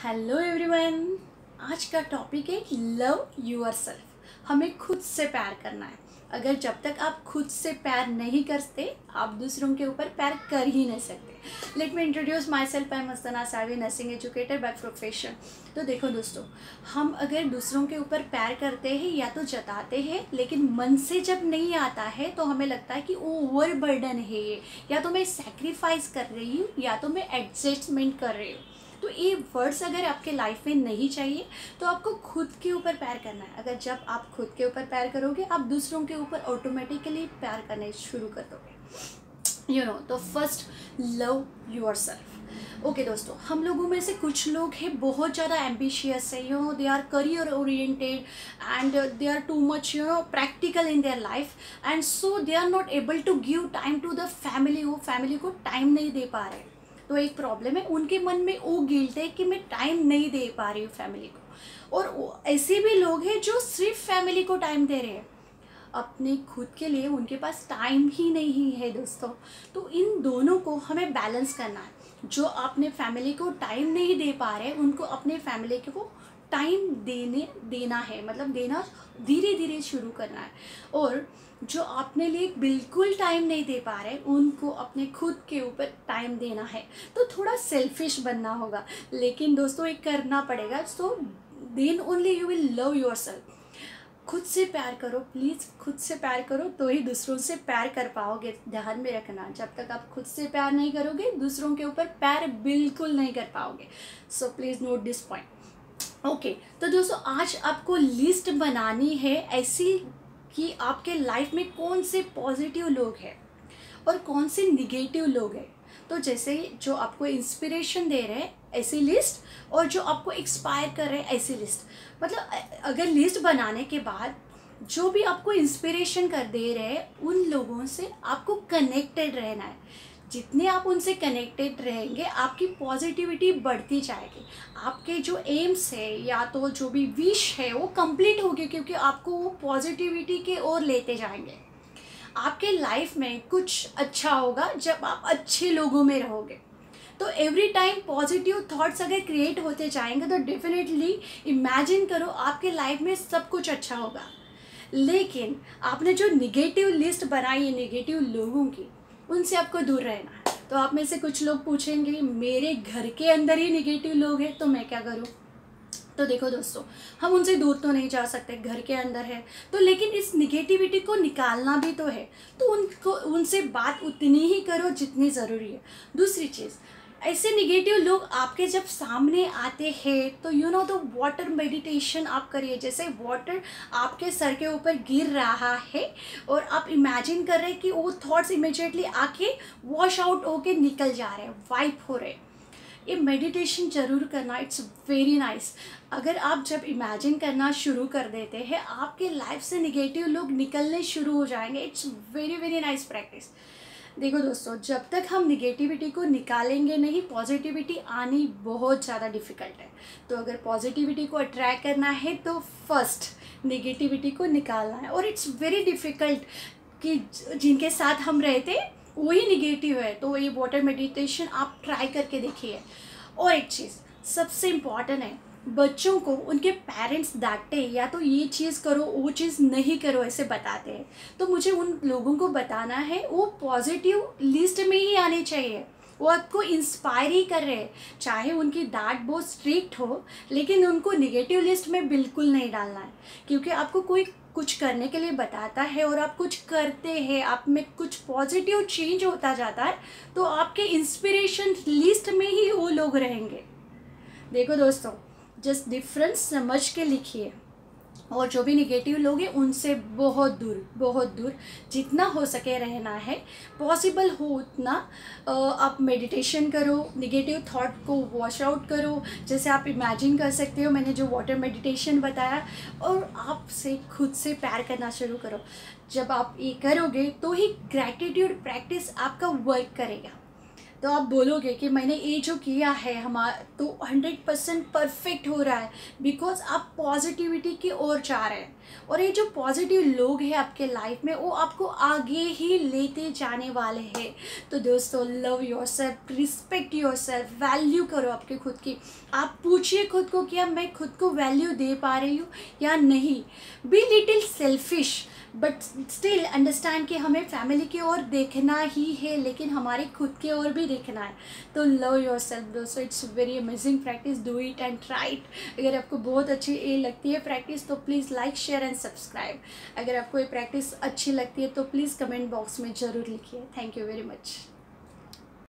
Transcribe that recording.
Hello everyone. आज का topic है लव योरसेल्फ। हमें खुद से प्यार करना है। अगर जब तक आप खुद से प्यार नहीं करते आप दूसरों के ऊपर प्यार कर ही नहीं सकते। Let me introduce myself. I am Mastana Savi, nursing educator by profession. तो देखो दोस्तों, हम अगर दूसरों के ऊपर प्यार करते हैं या तो जताते हैं, लेकिन मन से जब नहीं आता है तो हमें लगता है कि ओवर बर्डन है ये, या तो मैं सेक्रीफाइस कर रही हूँ या तो मैं एडजस्टमेंट कर रही हूँ। तो ये वर्ड्स अगर आपके लाइफ में नहीं चाहिए तो आपको खुद के ऊपर प्यार करना है। अगर जब आप खुद के ऊपर प्यार करोगे आप दूसरों के ऊपर ऑटोमेटिकली प्यार करने शुरू कर दोगे। तो फर्स्ट लव योरसेल्फ। ओके दोस्तों, हम लोगों में से कुछ लोग हैं बहुत ज़्यादा एम्बिशियस है। They are career oriented and they are too much practical in their life, and so they are not able to give time to the family. वो फैमिली को टाइम नहीं दे पा रहे। तो एक प्रॉब्लम है, उनके मन में वो गिल्ट है कि मैं टाइम नहीं दे पा रही हूँ फैमिली को। और ऐसे भी लोग हैं जो सिर्फ फैमिली को टाइम दे रहे हैं, अपने खुद के लिए उनके पास टाइम ही नहीं है दोस्तों। तो इन दोनों को हमें बैलेंस करना है। जो अपने फैमिली को टाइम नहीं दे पा रहे उनको अपने फैमिली को टाइम देना है, मतलब देना धीरे धीरे शुरू करना है। और जो अपने लिए बिल्कुल टाइम नहीं दे पा रहे उनको अपने खुद के ऊपर टाइम देना है। तो थोड़ा सेल्फिश बनना होगा, लेकिन दोस्तों ये करना पड़ेगा। So then only you will love yourself. खुद से प्यार करो प्लीज़, खुद से प्यार करो तो ही दूसरों से प्यार कर पाओगे। ध्यान में रखना, जब तक आप खुद से प्यार नहीं करोगे दूसरों के ऊपर प्यार बिल्कुल नहीं कर पाओगे। So please note this point. Okay, तो दोस्तों आज आपको लिस्ट बनानी है ऐसी कि आपके लाइफ में कौन से पॉजिटिव लोग हैं और कौन से निगेटिव लोग हैं। तो जैसे जो आपको इंस्पिरेशन दे रहे हैं ऐसी लिस्ट, और जो आपको एक्सपायर कर रहे हैं ऐसी लिस्ट। मतलब अगर लिस्ट बनाने के बाद जो भी आपको इंस्पिरेशन कर दे रहे हैं उन लोगों से आपको कनेक्टेड रहना है। जितने आप उनसे कनेक्टेड रहेंगे आपकी पॉजिटिविटी बढ़ती जाएगी। आपके जो एम्स है या तो जो भी विश है वो कंप्लीट होगी, क्योंकि आपको वो पॉजिटिविटी के ओर लेते जाएंगे। आपके लाइफ में कुछ अच्छा होगा जब आप अच्छे लोगों में रहोगे। तो एवरी टाइम पॉजिटिव थॉट्स अगर क्रिएट होते जाएंगे तो डेफिनेटली इमेजिन करो आपके लाइफ में सब कुछ अच्छा होगा। लेकिन आपने जो निगेटिव लिस्ट बनाई है निगेटिव लोगों की, उनसे आपको दूर रहना है। तो आप में से कुछ लोग पूछेंगे मेरे घर के अंदर ही निगेटिव लोग हैं तो मैं क्या करूं। तो देखो दोस्तों, हम उनसे दूर तो नहीं जा सकते, घर के अंदर है तो, लेकिन इस निगेटिविटी को निकालना भी तो है। तो उनसे बात उतनी ही करो जितनी ज़रूरी है। दूसरी चीज़, ऐसे निगेटिव लोग आपके जब सामने आते हैं तो तो वाटर मेडिटेशन आप करिए। जैसे वाटर आपके सर के ऊपर गिर रहा है और आप इमेजिन कर रहे हैं कि वो थॉट्स इमीडिएटली आके वॉश आउट होके निकल जा रहे हैं, वाइप हो रहे हैं। ये मेडिटेशन ज़रूर करना, इट्स वेरी नाइस। अगर आप जब इमेजिन करना शुरू कर देते हैं आपके लाइफ से निगेटिव लोग निकलने शुरू हो जाएंगे। It's very very nice practice. देखो दोस्तों, जब तक हम निगेटिविटी को निकालेंगे नहीं पॉजिटिविटी आनी बहुत ज़्यादा डिफ़िकल्ट है। तो अगर पॉजिटिविटी को अट्रैक्ट करना है तो फर्स्ट निगेटिविटी को निकालना है। और इट्स वेरी डिफ़िकल्ट कि जिनके साथ हम रहते वही निगेटिव है। तो ये वाटर मेडिटेशन आप ट्राई करके देखिए। और एक चीज़ सबसे इम्पॉर्टेंट है, बच्चों को उनके पेरेंट्स डांटते या तो ये चीज़ करो वो चीज़ नहीं करो ऐसे बताते हैं, तो मुझे उन लोगों को बताना है वो पॉजिटिव लिस्ट में ही आने चाहिए। वो आपको इंस्पायर ही कर रहे हैं, चाहे उनकी डांट बहुत स्ट्रिक्ट हो, लेकिन उनको निगेटिव लिस्ट में बिल्कुल नहीं डालना है। क्योंकि आपको कोई कुछ करने के लिए बताता है और आप कुछ करते हैं, आप में कुछ पॉजिटिव चेंज होता जाता है, तो आपके इंस्पिरेशन लिस्ट में ही वो लोग रहेंगे। देखो दोस्तों, जस्ट डिफरेंस समझ के लिखिए। और जो भी निगेटिव लोग हैं उनसे बहुत दूर जितना हो सके रहना है। पॉसिबल हो उतना आप मेडिटेशन करो, निगेटिव थॉट को वॉश आउट करो। जैसे आप इमेजिन कर सकते हो मैंने जो वाटर मेडिटेशन बताया, और आपसे खुद से प्यार करना शुरू करो। जब आप ये करोगे तो ही ग्रैटिट्यूड प्रैक्टिस आपका वर्क करेगा। तो आप बोलोगे कि मैंने ये जो किया है तो 100% परफेक्ट हो रहा है, बिकॉज आप पॉजिटिविटी की ओर जा रहे हैं। और ये जो पॉजिटिव लोग हैं आपके लाइफ में, वो आपको आगे ही लेते जाने वाले हैं। तो दोस्तों, love your self, respect your self, value करो आपके खुद की। आप पूछिए खुद को कि अब मैं खुद को वैल्यू दे पा रही हूँ या नहीं। Be little selfish, but still understand कि हमें फैमिली की ओर देखना ही है, लेकिन हमारे खुद की ओर भी देखना है। तो लव योर सेल्फ दोस्तों, it's very amazing practice, do it and try it. अगर आपको बहुत अच्छी ये लगती है प्रैक्टिस तो please like, share and subscribe. अगर आपको ये प्रैक्टिस अच्छी लगती है तो प्लीज़ कमेंट बॉक्स में ज़रूर लिखिए। Thank you very much.